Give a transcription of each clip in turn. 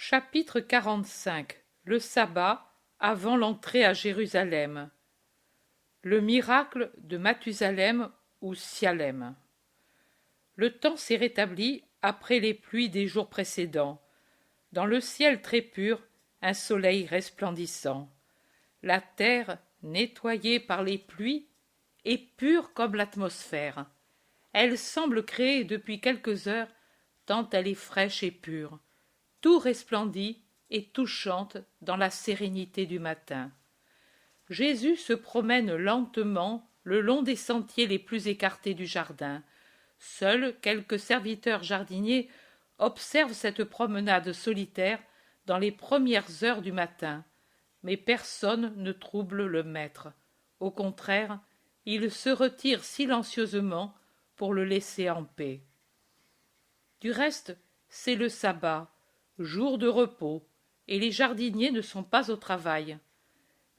Chapitre 45. Le sabbat avant l'entrée à Jérusalem. Le miracle de Mathusalem ou Sialem. Le temps s'est rétabli après les pluies des jours précédents. Dans le ciel très pur, un soleil resplendissant. La terre, nettoyée par les pluies, est pure comme l'atmosphère. Elle semble créée depuis quelques heures, tant elle est fraîche et pure. Tout resplendit et tout chante dans la sérénité du matin. Jésus se promène lentement le long des sentiers les plus écartés du jardin. Seuls quelques serviteurs jardiniers observent cette promenade solitaire dans les premières heures du matin, mais personne ne trouble le maître. Au contraire, il se retire silencieusement pour le laisser en paix. Du reste, c'est le sabbat, jour de repos, et les jardiniers ne sont pas au travail.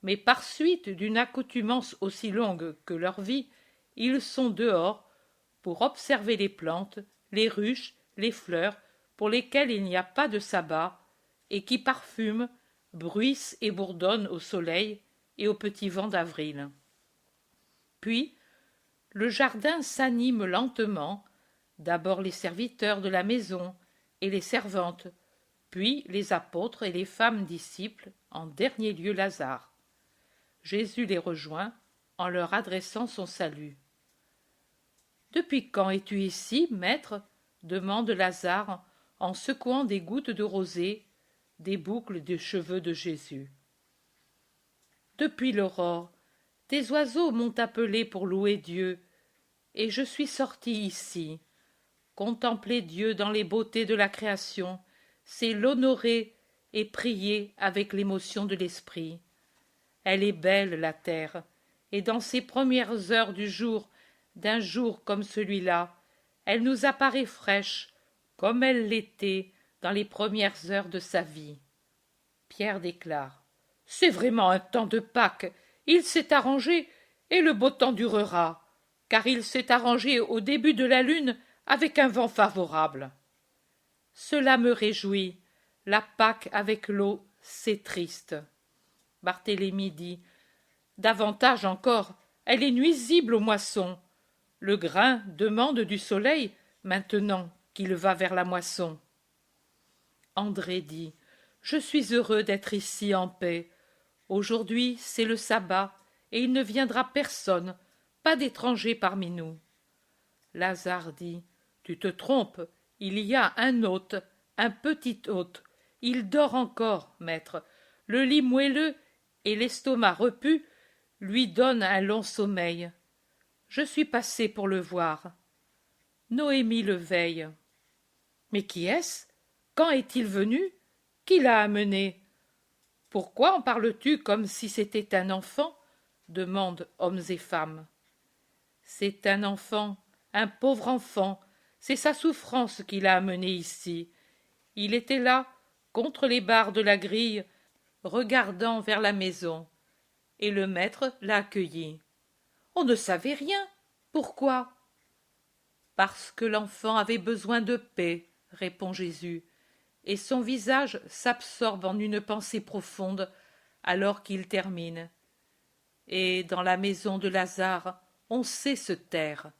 Mais par suite d'une accoutumance aussi longue que leur vie, ils sont dehors pour observer les plantes, les ruches, les fleurs, pour lesquelles il n'y a pas de sabbat, et qui parfument, bruissent et bourdonnent au soleil et au petit vent d'avril. Puis, le jardin s'anime lentement, d'abord les serviteurs de la maison et les servantes, puis les apôtres et les femmes disciples, en dernier lieu Lazare. Jésus les rejoint en leur adressant son salut. « Depuis quand es-tu ici, maître ?» demande Lazare en secouant des gouttes de rosée des boucles de cheveux de Jésus. « Depuis l'aurore, tes oiseaux m'ont appelé pour louer Dieu, et je suis sorti ici. Contempler Dieu dans les beautés de la création, c'est l'honorer et prier avec l'émotion de l'esprit. Elle est belle, la terre, et dans ces premières heures du jour, d'un jour comme celui-là, elle nous apparaît fraîche, comme elle l'était dans les premières heures de sa vie. Pierre déclare: « C'est vraiment un temps de Pâques, il s'est arrangé, et le beau temps durera, car il s'est arrangé au début de la lune avec un vent favorable. Cela me réjouit, la Pâque avec l'eau, c'est triste. » Barthélemy dit: « Davantage encore, elle est nuisible aux moissons. Le grain demande du soleil maintenant qu'il va vers la moisson. » André dit: « Je suis heureux d'être ici en paix. Aujourd'hui, c'est le sabbat, et il ne viendra personne, pas d'étranger parmi nous. » Lazare dit: « Tu te trompes, il y a un hôte, un petit hôte. Il dort encore, maître. Le lit moelleux et l'estomac repu lui donnent un long sommeil. Je suis passé pour le voir. » Noémie le veille. « Mais qui est-ce? Quand est-il venu? Qui l'a amené? » « Pourquoi en parles-tu comme si c'était un enfant? » demandent hommes et femmes. « C'est un enfant, un pauvre enfant, c'est sa souffrance qui l'a amené ici. Il était là, contre les barres de la grille, regardant vers la maison, et le maître l'a accueilli. »« On ne savait rien. Pourquoi? » ?»« Parce que l'enfant avait besoin de paix, » répond Jésus, et son visage s'absorbe en une pensée profonde alors qu'il termine. Et dans la maison de Lazare, on sait se taire.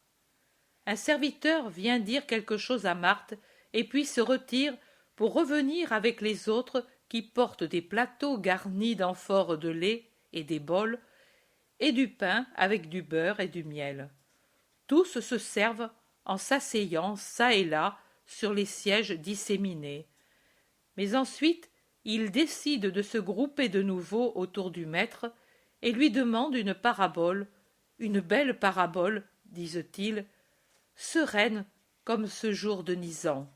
Un serviteur vient dire quelque chose à Marthe et puis se retire pour revenir avec les autres qui portent des plateaux garnis d'amphores de lait et des bols et du pain avec du beurre et du miel. Tous se servent en s'asseyant çà et là sur les sièges disséminés. Mais ensuite, ils décident de se grouper de nouveau autour du maître et lui demandent une parabole, une belle parabole, disent-ils, sereine comme ce jour de Nisan.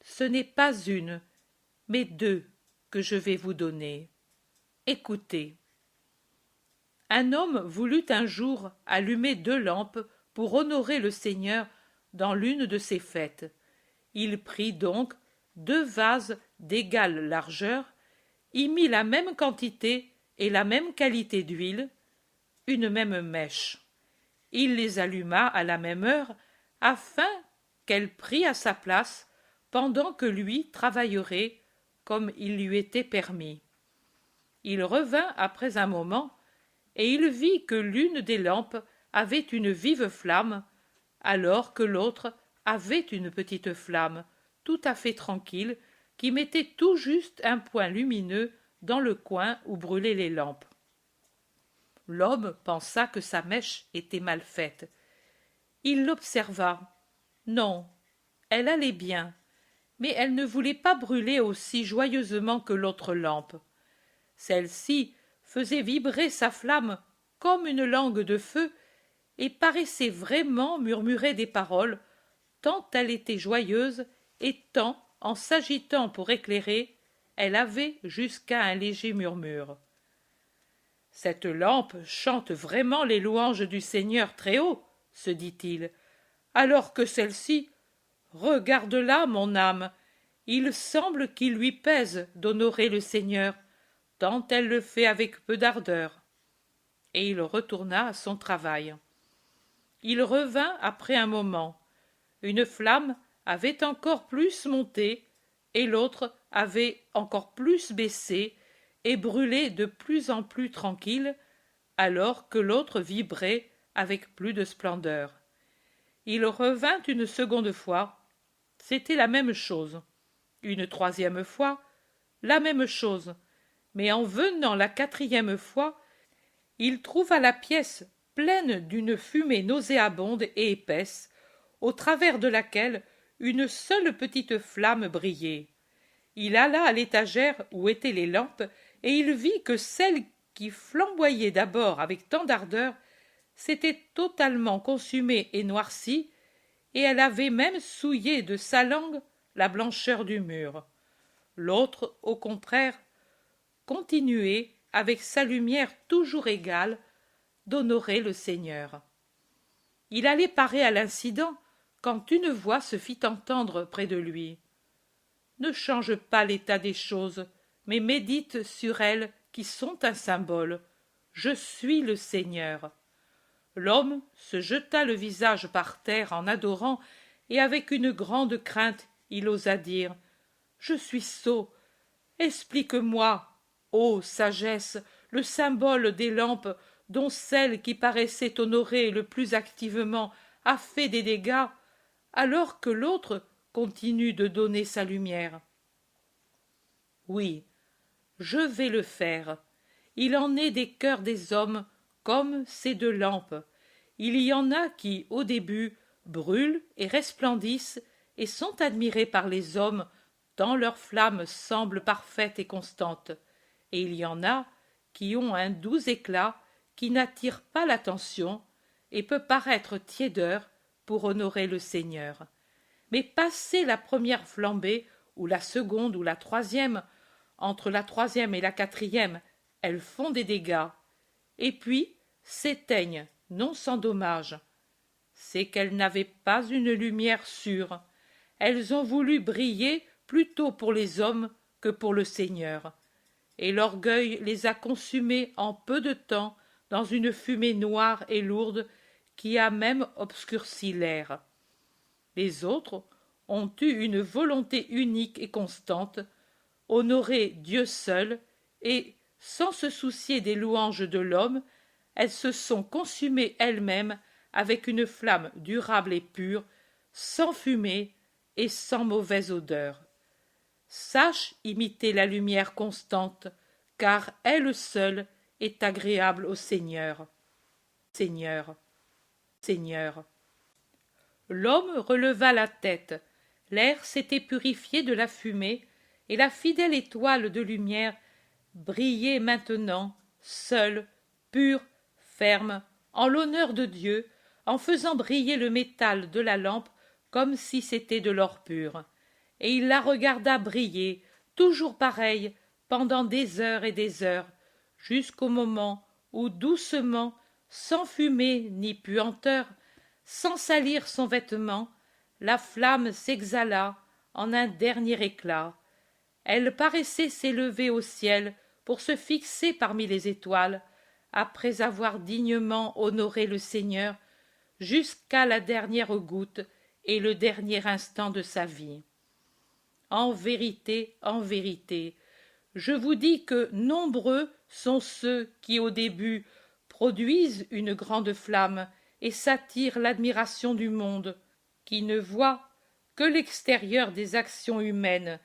Ce n'est pas une, mais deux que je vais vous donner. Écoutez. Un homme voulut un jour allumer 2 lampes pour honorer le Seigneur dans l'une de ses fêtes. Il prit donc 2 vases d'égale largeur, y mit la même quantité et la même qualité d'huile, une même mèche. Il les alluma à la même heure, afin qu'elle prît à sa place pendant que lui travaillerait comme il lui était permis. Il revint après un moment, et il vit que l'une des lampes avait une vive flamme, alors que l'autre avait une petite flamme, tout à fait tranquille, qui mettait tout juste un point lumineux dans le coin où brûlaient les lampes. L'homme pensa que sa mèche était mal faite. Il l'observa. Non, elle allait bien, mais elle ne voulait pas brûler aussi joyeusement que l'autre lampe. Celle-ci faisait vibrer sa flamme comme une langue de feu et paraissait vraiment murmurer des paroles, tant elle était joyeuse et tant, en s'agitant pour éclairer, elle avait jusqu'à un léger murmure. Cette lampe chante vraiment les louanges du Seigneur très haut, se dit-il, alors que celle-ci, regarde-la, mon âme, il semble qu'il lui pèse d'honorer le Seigneur, tant elle le fait avec peu d'ardeur. Et il retourna à son travail. Il revint après un moment. Une flamme avait encore plus monté, et l'autre avait encore plus baissé, et brûlait de plus en plus tranquille, alors que l'autre vibrait avec plus de splendeur. Il revint une seconde fois, c'était la même chose. Une troisième fois, la même chose, mais en venant la quatrième fois, il trouva la pièce pleine d'une fumée nauséabonde et épaisse, au travers de laquelle une seule petite flamme brillait. Il alla à l'étagère où étaient les lampes, et il vit que celle qui flamboyait d'abord avec tant d'ardeur s'était totalement consumée et noircie, et elle avait même souillé de sa langue la blancheur du mur. L'autre, au contraire, continuait, avec sa lumière toujours égale, d'honorer le Seigneur. Il allait parer à l'incident quand une voix se fit entendre près de lui. Ne change pas l'état des choses, mais médite sur elles qui sont un symbole. Je suis le Seigneur. L'homme se jeta le visage par terre en adorant, et avec une grande crainte il osa dire « Je suis sot. Explique-moi, ô sagesse, le symbole des lampes dont celle qui paraissait honorer le plus activement a fait des dégâts, alors que l'autre continue de donner sa lumière. Oui, je vais le faire. Il en est des cœurs des hommes comme ces deux lampes. Il y en a qui, au début, brûlent et resplendissent et sont admirés par les hommes, tant leur flamme semble parfaite et constante. Et il y en a qui ont un doux éclat qui n'attire pas l'attention et peut paraître tiédeur pour honorer le Seigneur. Mais passé la première flambée, ou la seconde ou la troisième, entre la troisième et la quatrième, elles font des dégâts, et puis s'éteignent, non sans dommage. C'est qu'elles n'avaient pas une lumière sûre. Elles ont voulu briller plutôt pour les hommes que pour le Seigneur. Et l'orgueil les a consumées en peu de temps dans une fumée noire et lourde qui a même obscurci l'air. Les autres ont eu une volonté unique et constante, honorer Dieu seul, et, sans se soucier des louanges de l'homme, elles se sont consumées elles-mêmes avec une flamme durable et pure, sans fumée et sans mauvaise odeur. Sache imiter la lumière constante, car elle seule est agréable au Seigneur. Seigneur, Seigneur. L'homme releva la tête, l'air s'était purifié de la fumée, et la fidèle étoile de lumière brillait maintenant, seule, pure, ferme, en l'honneur de Dieu, en faisant briller le métal de la lampe comme si c'était de l'or pur. Et il la regarda briller, toujours pareille, pendant des heures et des heures, jusqu'au moment où doucement, sans fumée ni puanteur, sans salir son vêtement, la flamme s'exhala en un dernier éclat. Elle paraissait s'élever au ciel pour se fixer parmi les étoiles, après avoir dignement honoré le Seigneur jusqu'à la dernière goutte et le dernier instant de sa vie. en vérité, je vous dis que nombreux sont ceux qui au début produisent une grande flamme et s'attirent l'admiration du monde, qui ne voient que l'extérieur des actions humaines,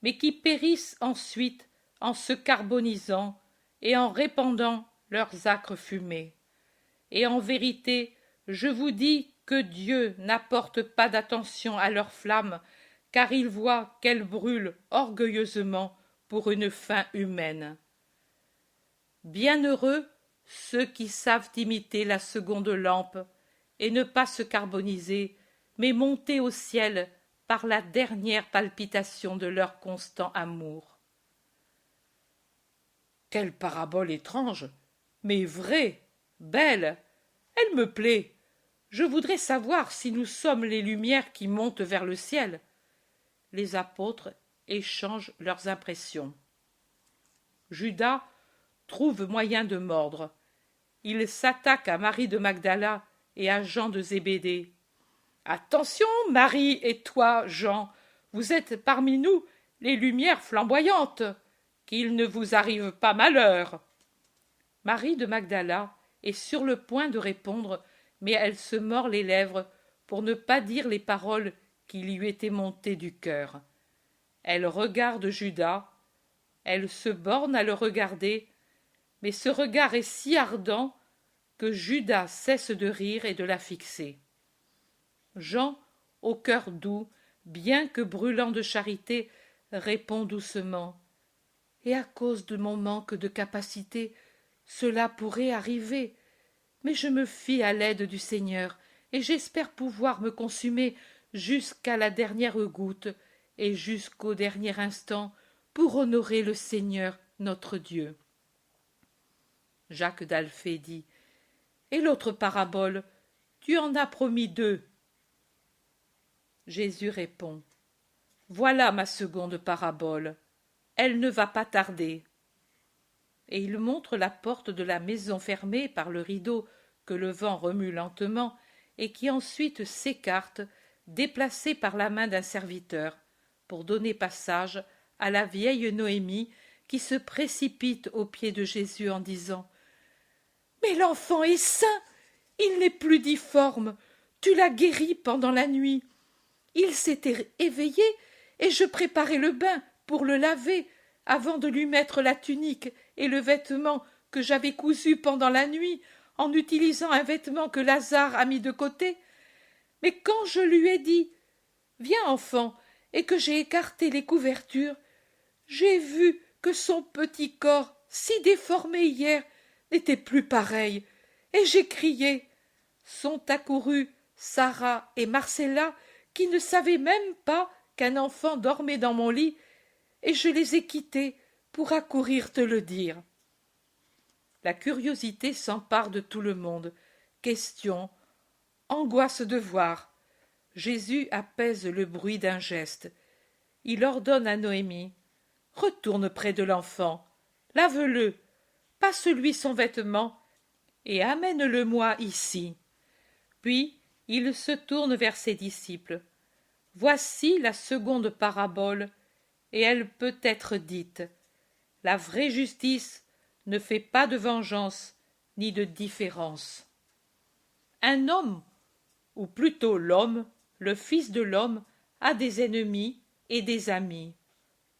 mais qui périssent ensuite en se carbonisant et en répandant leurs âcres fumées. Et en vérité, je vous dis que Dieu n'apporte pas d'attention à leurs flammes, car il voit qu'elles brûlent orgueilleusement pour une fin humaine. Bienheureux ceux qui savent imiter la seconde lampe et ne pas se carboniser, mais monter au ciel par la dernière palpitation de leur constant amour. Quelle parabole étrange, mais vraie, belle, elle me plaît. Je voudrais savoir si nous sommes les lumières qui montent vers le ciel. Les apôtres échangent leurs impressions. Judas trouve moyen de mordre. Il s'attaque à Marie de Magdala et à Jean de Zébédée. Attention, Marie et toi, Jean, vous êtes parmi nous les lumières flamboyantes, qu'il ne vous arrive pas malheur. Marie de Magdala est sur le point de répondre, mais elle se mord les lèvres pour ne pas dire les paroles qui lui étaient montées du cœur. Elle regarde Judas, elle se borne à le regarder, mais ce regard est si ardent que Judas cesse de rire et de la fixer. Jean, au cœur doux, bien que brûlant de charité, répond doucement. Et à cause de mon manque de capacité, cela pourrait arriver. Mais je me fie à l'aide du Seigneur, et j'espère pouvoir me consumer jusqu'à la dernière goutte et jusqu'au dernier instant pour honorer le Seigneur notre Dieu. Jacques d'Alphée dit. Et l'autre parabole, tu en as promis 2. Jésus répond. Voilà ma seconde parabole. Elle ne va pas tarder. Et il montre la porte de la maison fermée par le rideau que le vent remue lentement et qui ensuite s'écarte, déplacée par la main d'un serviteur, pour donner passage à la vieille Noémie qui se précipite aux pieds de Jésus en disant « Mais l'enfant est sain, il n'est plus difforme, tu l'as guéri pendant la nuit. Il s'était éveillé et je préparais le bain pour le laver avant de lui mettre la tunique et le vêtement que j'avais cousu pendant la nuit en utilisant un vêtement que Lazare a mis de côté. Mais quand je lui ai dit « Viens, enfant », et que j'ai écarté les couvertures, j'ai vu que son petit corps, si déformé hier, n'était plus pareil, et j'ai crié. Sont accourues Sarah et Marcella, qui ne savaient même pas qu'un enfant dormait dans mon lit, et je les ai quittées pour accourir te le dire. La curiosité s'empare de tout le monde. Question, angoisse de voir. Jésus apaise le bruit d'un geste. Il ordonne à Noémie « Retourne près de l'enfant, lave-le, passe-lui son vêtement et amène-le-moi ici. » Puis il se tourne vers ses disciples. « Voici la seconde parabole, et elle peut être dite. La vraie justice ne fait pas de vengeance ni de différence. Un homme, ou plutôt l'homme, le Fils de l'homme, a des ennemis et des amis.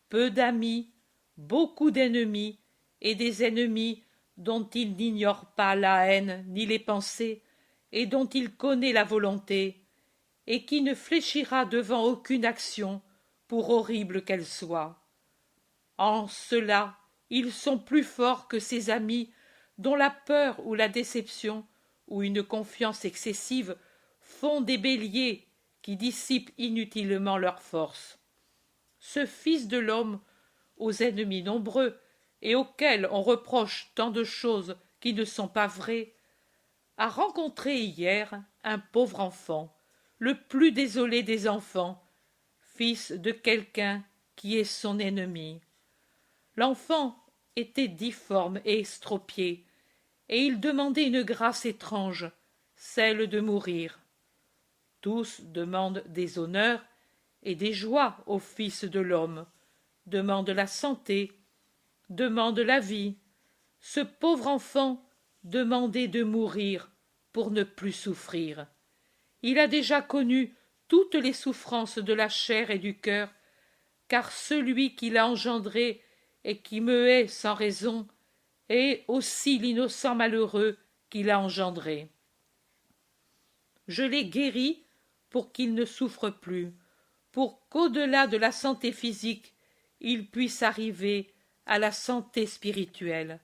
Peu d'amis, beaucoup d'ennemis, et des ennemis dont il n'ignore pas la haine ni les pensées, et dont il connaît la volonté, et qui ne fléchira devant aucune action, pour horrible qu'elle soit. En cela, ils sont plus forts que ses amis, dont la peur ou la déception, ou une confiance excessive, font des béliers qui dissipent inutilement leur force. Ce Fils de l'homme, aux ennemis nombreux, et auquel on reproche tant de choses qui ne sont pas vraies, a rencontré hier un pauvre enfant, le plus désolé des enfants, fils de quelqu'un qui est son ennemi. L'enfant était difforme et estropié, et il demandait une grâce étrange, celle de mourir. Tous demandent des honneurs, et des joies au Fils de l'homme, demande la santé, demande la vie. Ce pauvre enfant demandait de mourir pour ne plus souffrir. Il a déjà connu toutes les souffrances de la chair et du cœur, car celui qui l'a engendré et qui me hait sans raison est aussi l'innocent malheureux qui l'a engendré. Je l'ai guéri pour qu'il ne souffre plus, pour qu'au-delà de la santé physique, il puisse arriver à la santé spirituelle.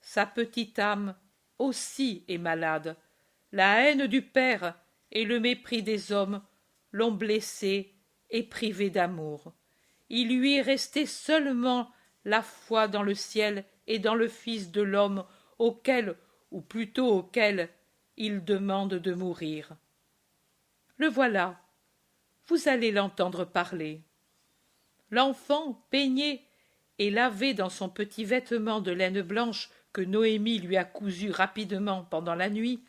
Sa petite âme aussi est malade. La haine du Père et le mépris des hommes l'ont blessé et privé d'amour. Il lui est resté seulement la foi dans le ciel et dans le Fils de l'homme auquel, ou plutôt auquel, il demande de mourir. Le voilà, vous allez l'entendre parler. L'enfant, peigné et lavé dans son petit vêtement de laine blanche que Noémie lui a cousu rapidement pendant la nuit,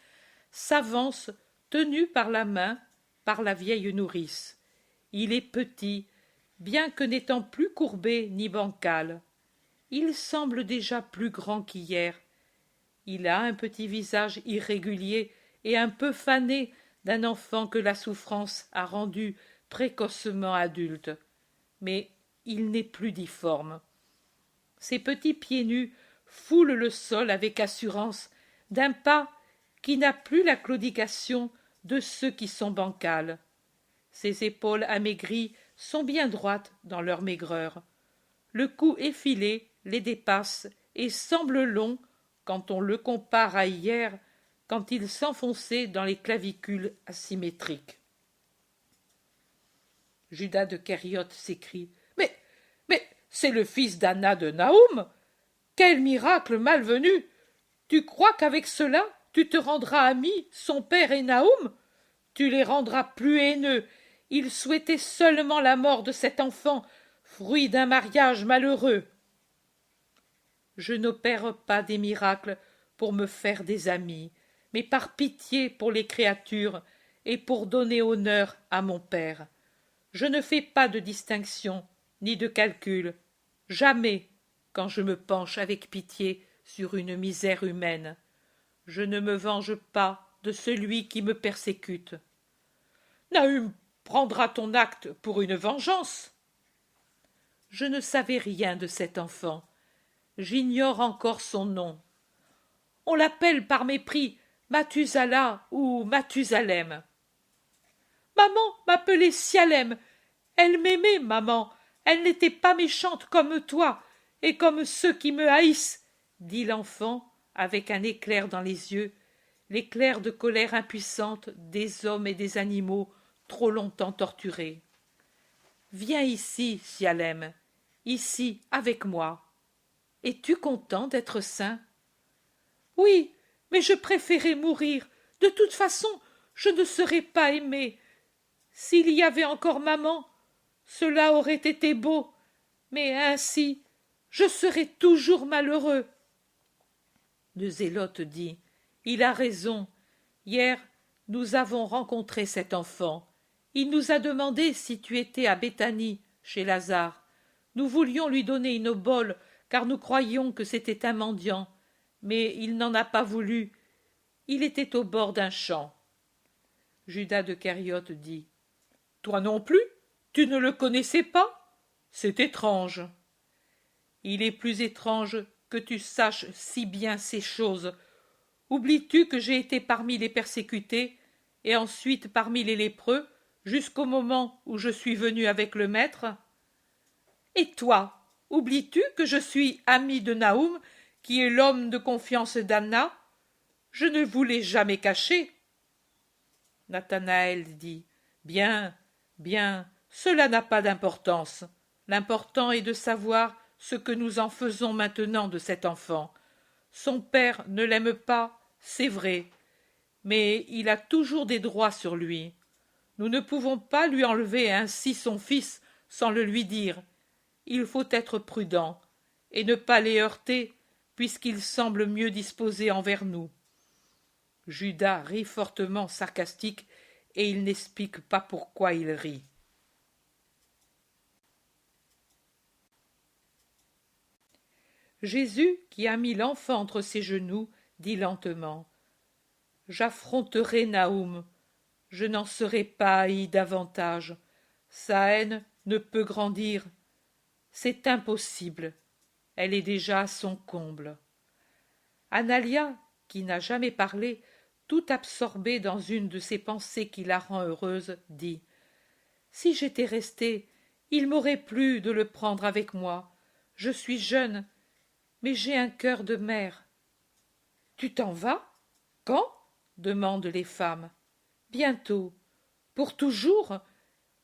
s'avance, tenu par la main, par la vieille nourrice. Il est petit, bien que n'étant plus courbé ni bancal. Il semble déjà plus grand qu'hier. Il a un petit visage irrégulier et un peu fané d'un enfant que la souffrance a rendu précocement adulte. Mais il n'est plus difforme. Ses petits pieds nus foulent le sol avec assurance d'un pas qui n'a plus la claudication de ceux qui sont bancals. Ses épaules amaigries sont bien droites dans leur maigreur. Le cou effilé les dépasse et semble long quand on le compare à hier, quand il s'enfonçait dans les clavicules asymétriques. Judas de Kériote s'écrie « Mais c'est le fils d'Anna de Naoum! Quel miracle malvenu! Tu crois qu'avec cela tu te rendras ami, son père et Naoum? Tu les rendras plus haineux. Ils souhaitaient seulement la mort de cet enfant, fruit d'un mariage malheureux. Je n'opère pas des miracles pour me faire des amis, mais par pitié pour les créatures et pour donner honneur à mon Père. Je ne fais pas de distinction ni de calcul, jamais, quand je me penche avec pitié sur une misère humaine. Je ne me venge pas de celui qui me persécute. Nahum prendra ton acte pour une vengeance. Je ne savais rien de cet enfant. J'ignore encore son nom. On l'appelle par mépris Mathusala ou Mathusalem. Maman m'appelait Sialem. Elle m'aimait, maman. Elle n'était pas méchante comme toi et comme ceux qui me haïssent, dit l'enfant avec un éclair dans les yeux, l'éclair de colère impuissante des hommes et des animaux trop longtemps torturés. Viens ici, Sialem, ici avec moi. Es-tu content d'être saint? Oui, mais je préférais mourir. De toute façon, je ne serais pas aimé. S'il y avait encore maman, cela aurait été beau, mais ainsi, je serais toujours malheureux. Le zélote dit, il a raison. Hier, nous avons rencontré cet enfant. Il nous a demandé si tu étais à Béthanie, chez Lazare. Nous voulions lui donner une obole, car nous croyions que c'était un mendiant, mais il n'en a pas voulu. Il était au bord d'un champ. Judas de Kériote dit, toi non plus, tu ne le connaissais pas? C'est étrange. Il est plus étrange que tu saches si bien ces choses. Oublies-tu que j'ai été parmi les persécutés, et ensuite parmi les lépreux, jusqu'au moment où je suis venu avec le maître? Et toi, oublies-tu que je suis ami de Naoum, qui est l'homme de confiance d'Anna? Je ne vous l'ai jamais caché. Nathanaël dit, bien, bien, cela n'a pas d'importance. L'important est de savoir ce que nous en faisons maintenant de cet enfant. Son père ne l'aime pas, c'est vrai, mais il a toujours des droits sur lui. Nous ne pouvons pas lui enlever ainsi son fils sans le lui dire. Il faut être prudent et ne pas les heurter, puisqu'ils semblent mieux disposés envers nous. Judas rit fortement sarcastique, et il n'explique pas pourquoi il rit. Jésus, qui a mis l'enfant entre ses genoux, dit lentement: J'affronterai Naoum, je n'en serai pas haï davantage. Sa haine ne peut grandir. C'est impossible. Elle est déjà à son comble. Analia, qui n'a jamais parlé, tout absorbée dans une de ces pensées qui la rend heureuse, dit: Si j'étais restée, il m'aurait plu de le prendre avec moi. Je suis jeune, mais j'ai un cœur de mère. Tu t'en vas? Quand? Demandent les femmes. Bientôt. Pour toujours?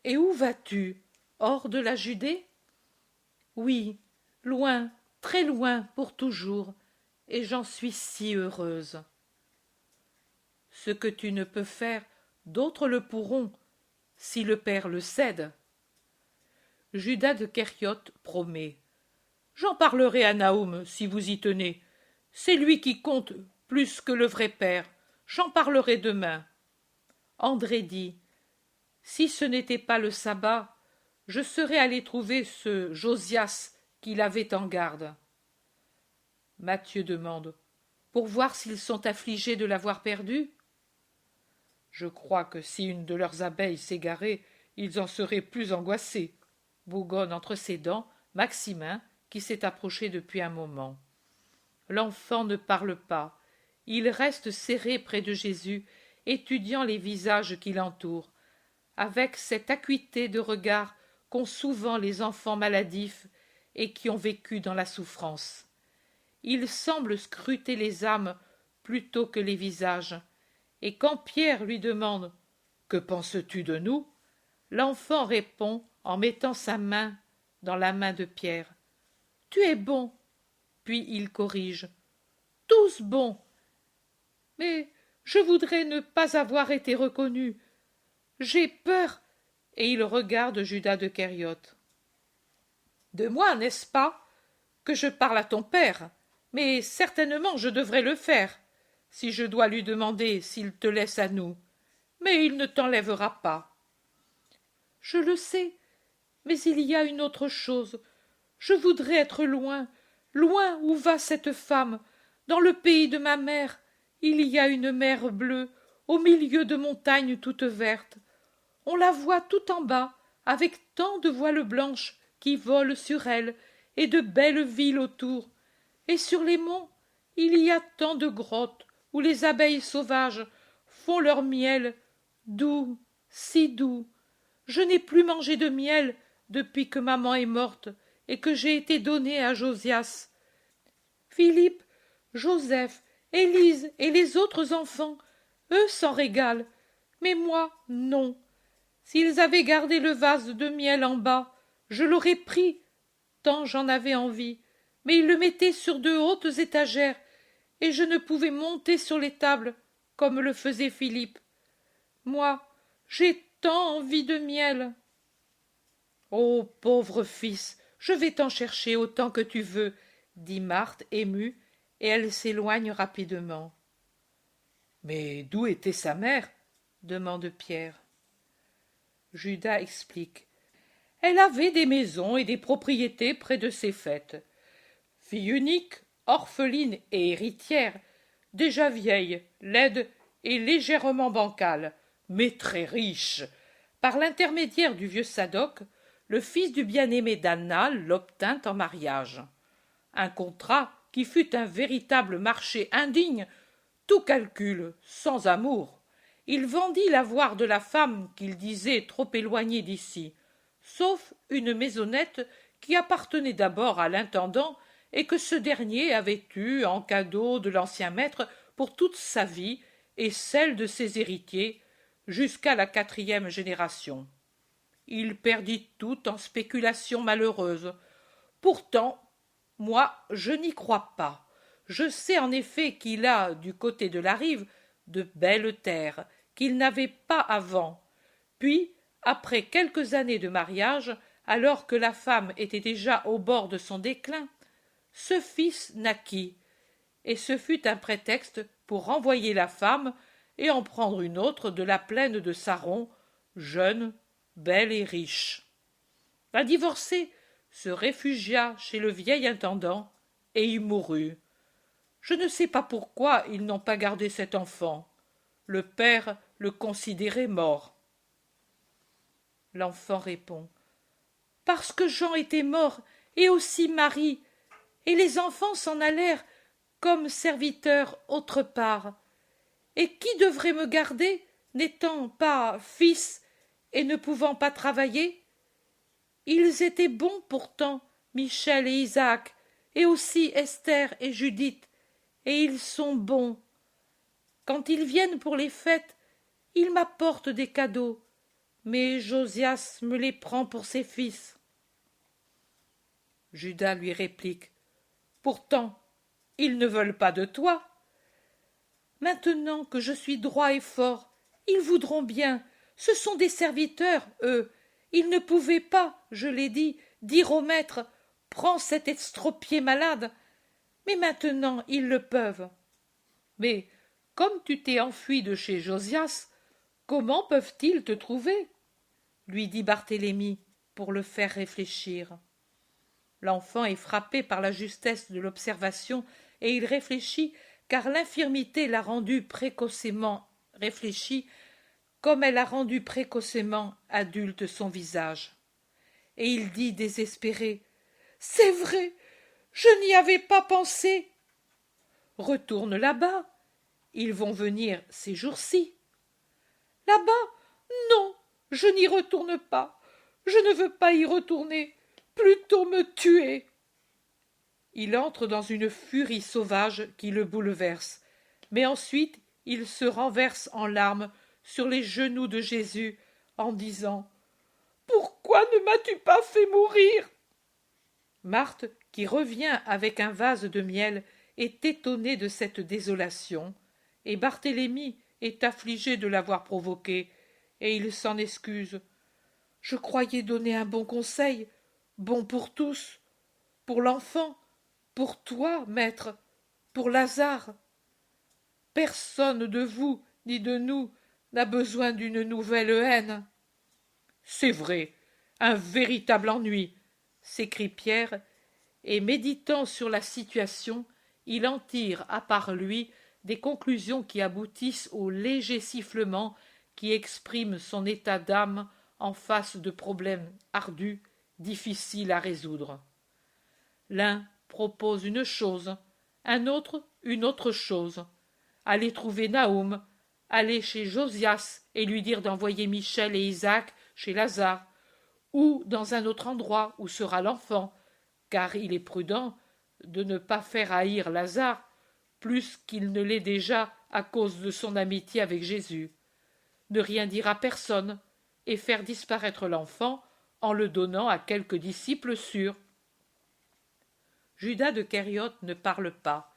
Et où vas-tu? Hors de la Judée? Oui, loin, très loin, pour toujours, et j'en suis si heureuse. Ce que tu ne peux faire, d'autres le pourront, si le Père le cède. Judas de Kériot promet: J'en parlerai à Naoum, si vous y tenez. C'est lui qui compte plus que le vrai père. J'en parlerai demain. André dit: Si ce n'était pas le sabbat, je serais allé trouver ce Josias qui l'avait en garde. Matthieu demande: Pour voir s'ils sont affligés de l'avoir perdu? Je crois que si une de leurs abeilles s'égarait, ils en seraient plus angoissés, bougonne entre ses dents Maximin, qui s'est approché depuis un moment. L'enfant ne parle pas. Il reste serré près de Jésus, étudiant les visages qui l'entourent, avec cette acuité de regard qu'ont souvent les enfants maladifs et qui ont vécu dans la souffrance. Il semble scruter les âmes plutôt que les visages, et quand Pierre lui demande: Que penses-tu de nous? L'enfant répond en mettant sa main dans la main de Pierre: Tu es bon. Puis il corrige: Tous bons. Mais je voudrais ne pas avoir été reconnu. J'ai peur. Et il regarde Judas de Kériot. De moi, n'est-ce pas? Que je parle à ton père. Mais certainement je devrais le faire, si je dois lui demander s'il te laisse à nous. Mais il ne t'enlèvera pas. Je le sais, mais il y a une autre chose. Je voudrais être loin, loin où va cette femme. Dans le pays de ma mère, il y a une mer bleue, au milieu de montagnes toutes vertes. On la voit tout en bas, avec tant de voiles blanches qui volent sur elle, et de belles villes autour. Et sur les monts, il y a tant de grottes où les abeilles sauvages font leur miel, doux, si doux. Je n'ai plus mangé de miel depuis que maman est morte et que j'ai été donnée à Josias. Philippe, Joseph, Élise et les autres enfants, eux s'en régalent, mais moi, non. S'ils avaient gardé le vase de miel en bas, je l'aurais pris, tant j'en avais envie, mais ils le mettaient sur de hautes étagères, et je ne pouvais monter sur les tables, comme le faisait Philippe. Moi, j'ai tant envie de miel. Ô pauvre fils, je vais t'en chercher autant que tu veux, dit Marthe émue, et elle s'éloigne rapidement. Mais d'où était sa mère? Demande Pierre. Judas explique. Elle avait des maisons et des propriétés près de ses fêtes. Fille unique, orpheline et héritière, déjà vieille, laide et légèrement bancale, mais très riche. Par l'intermédiaire du vieux Sadoc, le fils du bien-aimé d'Anna l'obtint en mariage. Un contrat qui fut un véritable marché indigne, tout calcul, sans amour. Il vendit l'avoir de la femme qu'il disait trop éloignée d'ici, sauf une maisonnette qui appartenait d'abord à l'intendant et que ce dernier avait eue en cadeau de l'ancien maître pour toute sa vie et celle de ses héritiers jusqu'à la 4e génération. Il perdit tout en spéculations malheureuses. Pourtant, moi, je n'y crois pas. Je sais en effet qu'il a, du côté de la rive, de belles terres qu'il n'avait pas avant. Puis, après quelques années de mariage, alors que la femme était déjà au bord de son déclin, ce fils naquit, et ce fut un prétexte pour renvoyer la femme et en prendre une autre de la plaine de Saron, jeune, belle et riche. La divorcée se réfugia chez le vieil intendant et y mourut. Je ne sais pas pourquoi ils n'ont pas gardé cet enfant. Le père le considérait mort. L'enfant répond: parce que Jean était mort, et aussi Marie, et les enfants s'en allèrent comme serviteurs autre part. Et qui devrait me garder, n'étant pas fils et ne pouvant pas travailler? Ils étaient bons pourtant, Michel et Isaac, et aussi Esther et Judith, et ils sont bons. Quand ils viennent pour les fêtes, ils m'apportent des cadeaux, mais Josias me les prend pour ses fils. Judas lui réplique: pourtant, ils ne veulent pas de toi. Maintenant que je suis droit et fort, ils voudront bien. Ce sont des serviteurs, eux. Ils ne pouvaient pas, je l'ai dit, dire au maître: prends cet estropié malade. Mais maintenant ils le peuvent. Mais comme tu t'es enfui de chez Josias, comment peuvent-ils te trouver? Lui dit Barthélemy pour le faire réfléchir. L'enfant est frappé par la justesse de l'observation et il réfléchit, car l'infirmité l'a rendu précocement réfléchi, comme elle a rendu précocement adulte son visage. Et il dit désespéré: c'est vrai, je n'y avais pas pensé. Retourne là-bas, ils vont venir ces jours-ci. Là-bas? Non, je n'y retourne pas. Je ne veux pas y retourner. Plutôt me tuer. Il entre dans une furie sauvage qui le bouleverse, mais ensuite il se renverse en larmes sur les genoux de Jésus en disant: pourquoi ne m'as-tu pas fait mourir? Marthe, qui revient avec un vase de miel, est étonnée de cette désolation, et Barthélemy est affligé de l'avoir provoqué, et il s'en excuse. Je croyais donner un bon conseil, bon pour tous, pour l'enfant, pour toi, maître, pour Lazare. Personne de vous ni de nous n'a besoin d'une nouvelle haine. C'est vrai, un véritable ennui, s'écrie Pierre, et méditant sur la situation, il en tire à part lui des conclusions qui aboutissent au léger sifflement qui exprime son état d'âme en face de problèmes ardus, difficiles à résoudre. L'un propose une chose, un autre une autre chose. Aller trouver Naoum, aller chez Josias et lui dire d'envoyer Michel et Isaac chez Lazare, ou dans un autre endroit où sera l'enfant, car il est prudent de ne pas faire haïr Lazare plus qu'il ne l'est déjà à cause de son amitié avec Jésus, ne rien dire à personne, et faire disparaître l'enfant en le donnant à quelques disciples sûrs. Judas de Kériote ne parle pas.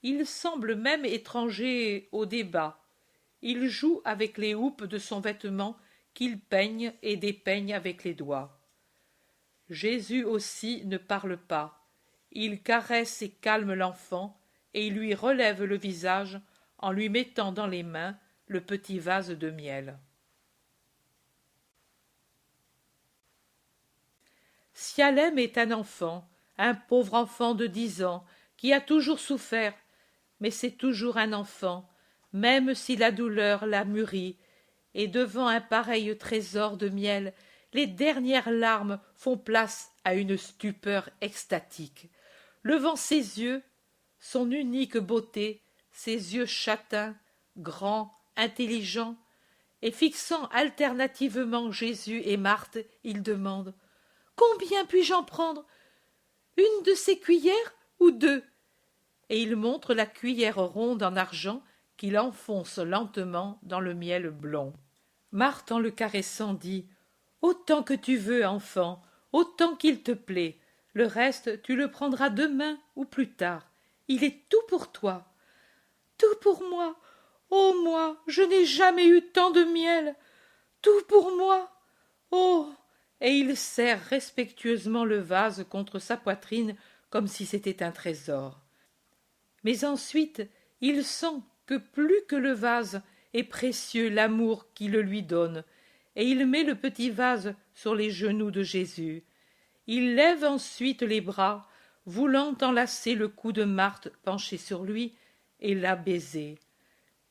Il semble même étranger au débat. Il joue avec les houppes de son vêtement qu'il peigne et dépeigne avec les doigts. Jésus aussi ne parle pas. Il caresse et calme l'enfant, et il lui relève le visage en lui mettant dans les mains le petit vase de miel. Sialem est un enfant, un pauvre enfant de 10 ans, qui a toujours souffert, mais c'est toujours un enfant, même si la douleur l'a mûri, et devant un pareil trésor de miel, les dernières larmes font place à une stupeur extatique. Levant ses yeux, son unique beauté, ses yeux châtains, grands, intelligents, et fixant alternativement Jésus et Marthe, il demande: combien puis-je en prendre? Une de ces cuillères ou deux? Et il montre la cuillère ronde en argent qu'il enfonce lentement dans le miel blond. Marthe, en le caressant, dit: autant que tu veux, enfant, autant qu'il te plaît. Le reste, tu le prendras demain ou plus tard. Il est tout pour toi. Tout pour moi. Oh, moi, je n'ai jamais eu tant de miel. Tout pour moi. Oh. Et il serre respectueusement le vase contre sa poitrine comme si c'était un trésor. Mais ensuite il sent que plus que le vase est précieux l'amour qui le lui donne, et il met le petit vase sur les genoux de Jésus. Il lève ensuite les bras, voulant enlacer le cou de Marthe penchée sur lui et la baiser.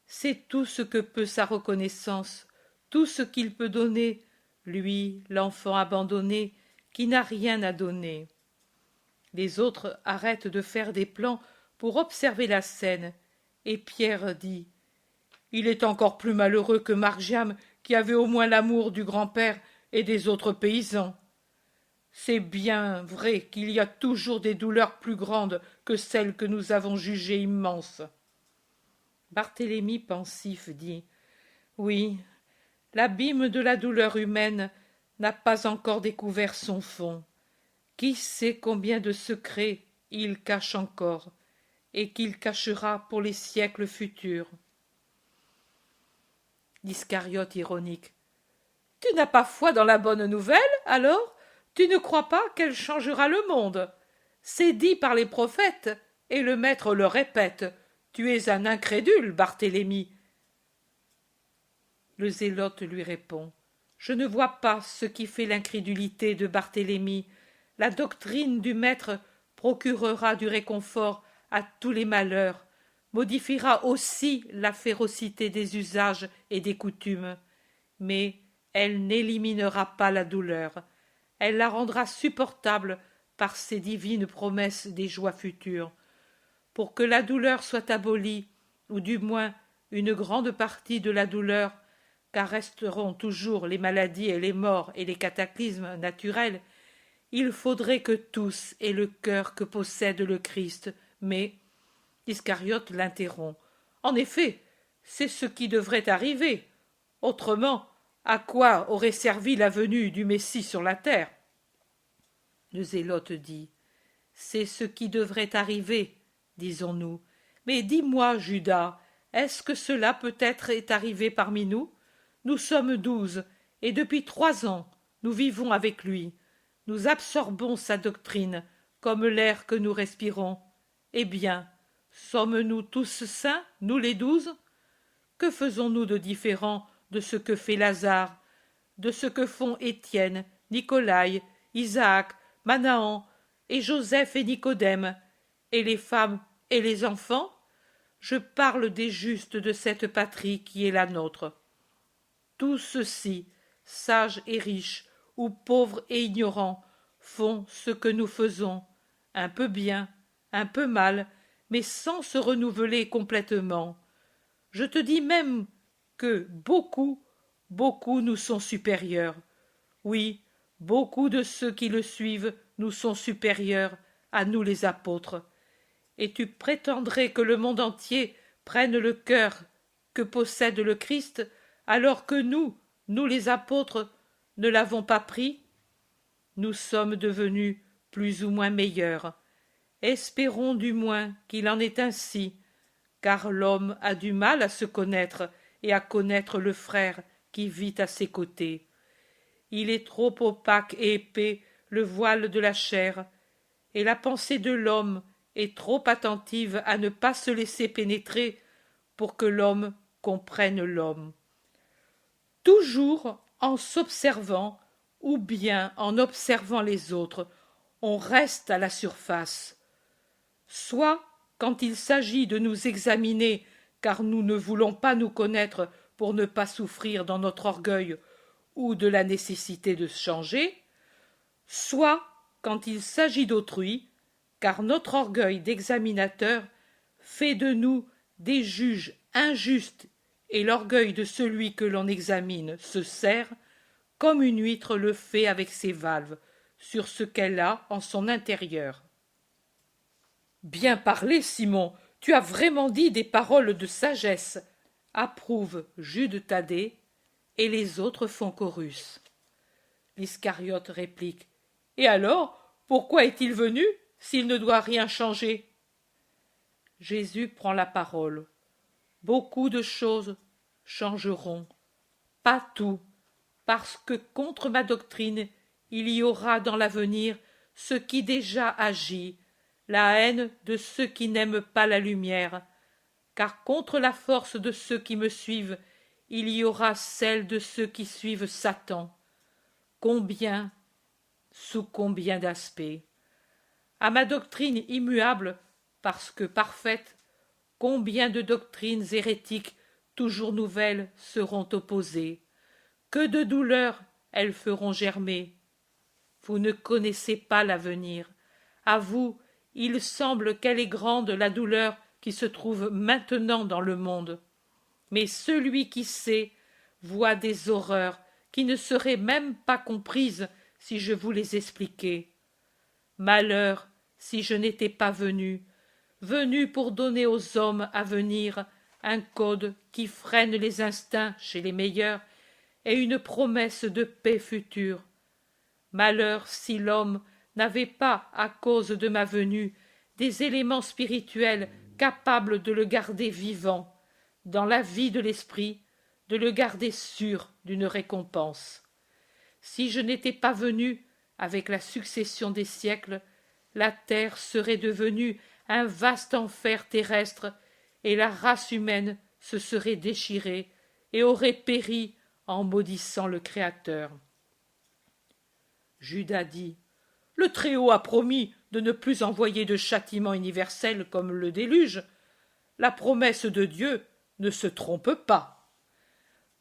C'est tout ce que peut sa reconnaissance, tout ce qu'il peut donner, lui, l'enfant abandonné, qui n'a rien à donner. Les autres arrêtent de faire des plans pour observer la scène, et Pierre dit « Il est encore plus malheureux que Margiam, qui avait au moins l'amour du grand-père et des autres paysans. C'est bien vrai qu'il y a toujours des douleurs plus grandes que celles que nous avons jugées immenses. » Barthélemy pensif dit « Oui, l'abîme de la douleur humaine n'a pas encore découvert son fond. Qui sait combien de secrets il cache encore, et qu'il cachera pour les siècles futurs. » L'Iscariote ironique. « Tu n'as pas foi dans la bonne nouvelle, alors? Tu ne crois pas qu'elle changera le monde? C'est dit par les prophètes, et le maître le répète. Tu es un incrédule, Barthélemy. » Le zélote lui répond. « Je ne vois pas ce qui fait l'incrédulité de Barthélemy. La doctrine du maître procurera du réconfort à tous les malheurs, modifiera aussi la férocité des usages et des coutumes, mais elle n'éliminera pas la douleur, elle la rendra supportable par ses divines promesses des joies futures. Pour que la douleur soit abolie, ou du moins une grande partie de la douleur, car resteront toujours les maladies et les morts et les cataclysmes naturels, il faudrait que tous aient le cœur que possède le Christ, mais Iscariote l'interrompt. En effet, c'est ce qui devrait arriver. Autrement, à quoi aurait servi la venue du Messie sur la terre? Le zélote dit. C'est ce qui devrait arriver, disons-nous. Mais dis-moi, Judas, est-ce que cela peut-être est arrivé parmi nous? Nous sommes 12, et depuis 3 ans, nous vivons avec lui. Nous absorbons sa doctrine, comme l'air que nous respirons. Eh bien, sommes-nous tous saints, nous les 12? Que faisons-nous de différent de ce que fait Lazare, de ce que font Étienne, Nicolaï, Isaac, Manahan, et Joseph et Nicodème, et les femmes et les enfants? Je parle des justes de cette patrie qui est la nôtre. Tous ceux-ci, sages et riches, ou pauvres et ignorants, font ce que nous faisons, un peu bien, un peu mal, mais sans se renouveler complètement. Je te dis même que beaucoup, beaucoup nous sont supérieurs. Oui, beaucoup de ceux qui le suivent nous sont supérieurs, à nous les apôtres. Et tu prétendrais que le monde entier prenne le cœur que possède le Christ, alors que nous les apôtres, ne l'avons pas pris? Nous sommes devenus plus ou moins meilleurs. Espérons du moins qu'il en est ainsi, car l'homme a du mal à se connaître et à connaître le frère qui vit à ses côtés. Il est trop opaque et épais le voile de la chair, et la pensée de l'homme est trop attentive à ne pas se laisser pénétrer pour que l'homme comprenne l'homme. Toujours en s'observant, ou bien en observant les autres, on reste à la surface. Soit quand il s'agit de nous examiner, car nous ne voulons pas nous connaître pour ne pas souffrir dans notre orgueil ou de la nécessité de changer, soit quand il s'agit d'autrui, car notre orgueil d'examinateur fait de nous des juges injustes et l'orgueil de celui que l'on examine se serre, comme une huître le fait avec ses valves, sur ce qu'elle a en son intérieur. Bien parlé, Simon, tu as vraiment dit des paroles de sagesse, approuve Jude Thaddée, et les autres font chorus. L'Iscariote réplique. Et alors, pourquoi est-il venu, s'il ne doit rien changer? Jésus prend la parole. Beaucoup de choses changeront, pas tout, parce que contre ma doctrine, il y aura dans l'avenir ce qui déjà agit, la haine de ceux qui n'aiment pas la lumière, car contre la force de ceux qui me suivent, il y aura celle de ceux qui suivent Satan. Combien, sous combien d'aspects? À ma doctrine immuable, parce que parfaite, combien de doctrines hérétiques toujours nouvelles seront opposées, que de douleurs elles feront germer. Vous ne connaissez pas l'avenir. À vous, il semble qu'elle est grande la douleur qui se trouve maintenant dans le monde. Mais celui qui sait voit des horreurs qui ne seraient même pas comprises si je vous les expliquais. Malheur si je n'étais pas venu pour donner aux hommes à venir un code qui freine les instincts chez les meilleurs et une promesse de paix future. Malheur si l'homme n'avait pas, à cause de ma venue, des éléments spirituels capables de le garder vivant, dans la vie de l'esprit, de le garder sûr d'une récompense. Si je n'étais pas venu, avec la succession des siècles, la terre serait devenue un vaste enfer terrestre, et la race humaine se serait déchirée et aurait péri en maudissant le Créateur. Judas dit: Le Très-Haut a promis de ne plus envoyer de châtiment universel comme le déluge. La promesse de Dieu ne se trompe pas.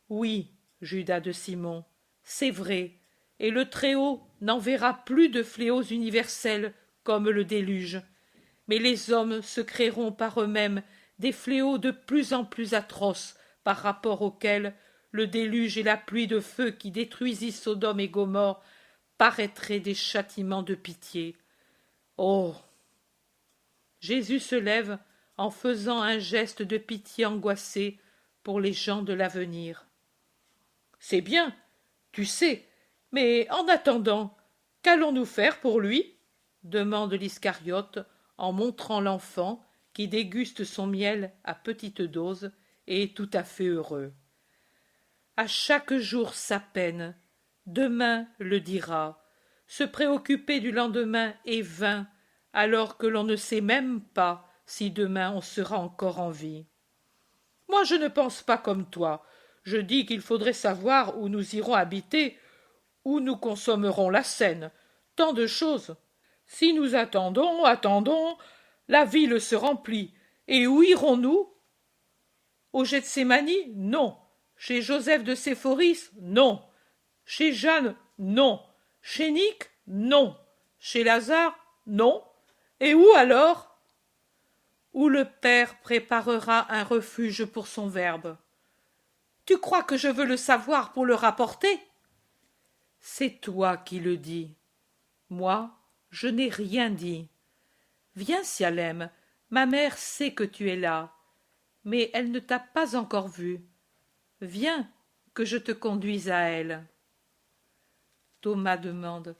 Oui, Judas de Simon, c'est vrai, et le Très-Haut n'enverra plus de fléaux universels comme le déluge. Mais les hommes se créeront par eux-mêmes des fléaux de plus en plus atroces par rapport auxquels le déluge et la pluie de feu qui détruisit Sodome et Gomorrhe paraîtraient des châtiments de pitié. Oh! Jésus se lève en faisant un geste de pitié angoissée pour les gens de l'avenir. C'est bien, tu sais, mais en attendant, qu'allons-nous faire pour lui? Demande l'Iscariote en montrant l'enfant qui déguste son miel à petite dose et est tout à fait heureux. À chaque jour sa peine, demain le dira. Se préoccuper du lendemain est vain, alors que l'on ne sait même pas si demain on sera encore en vie. Moi je ne pense pas comme toi. Je dis qu'il faudrait savoir où nous irons habiter, où nous consommerons la scène. Tant de choses. Si nous attendons, la ville se remplit. Et où irons-nous? Au Gethsémani? Non. Chez Joseph de Séphoris? Non. Chez Jeanne? Non. Chez Nic? Non. Chez Lazare? Non. Et où alors? Où le Père préparera un refuge pour son Verbe. Tu crois que je veux le savoir pour le rapporter? C'est toi qui le dis. Moi, je n'ai rien dit. Viens, Sialem, ma mère sait que tu es là, mais elle ne t'a pas encore vu. Viens, que je te conduise à elle. Thomas demande: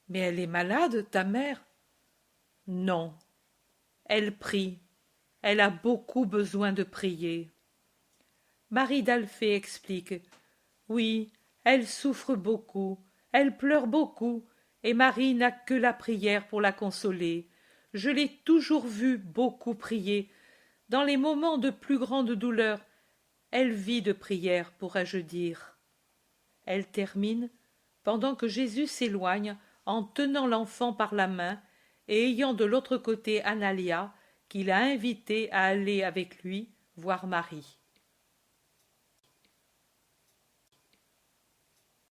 Mais elle est malade, ta mère? Non. Elle prie. Elle a beaucoup besoin de prier. Marie d'Alphée explique: Oui, elle souffre beaucoup, elle pleure beaucoup, et Marie n'a que la prière pour la consoler. Je l'ai toujours vue beaucoup prier. Dans les moments de plus grande douleur, elle vit de prière, pourrais-je dire. Elle termine pendant que Jésus s'éloigne en tenant l'enfant par la main et ayant de l'autre côté Analia, qu'il a invitée à aller avec lui voir Marie.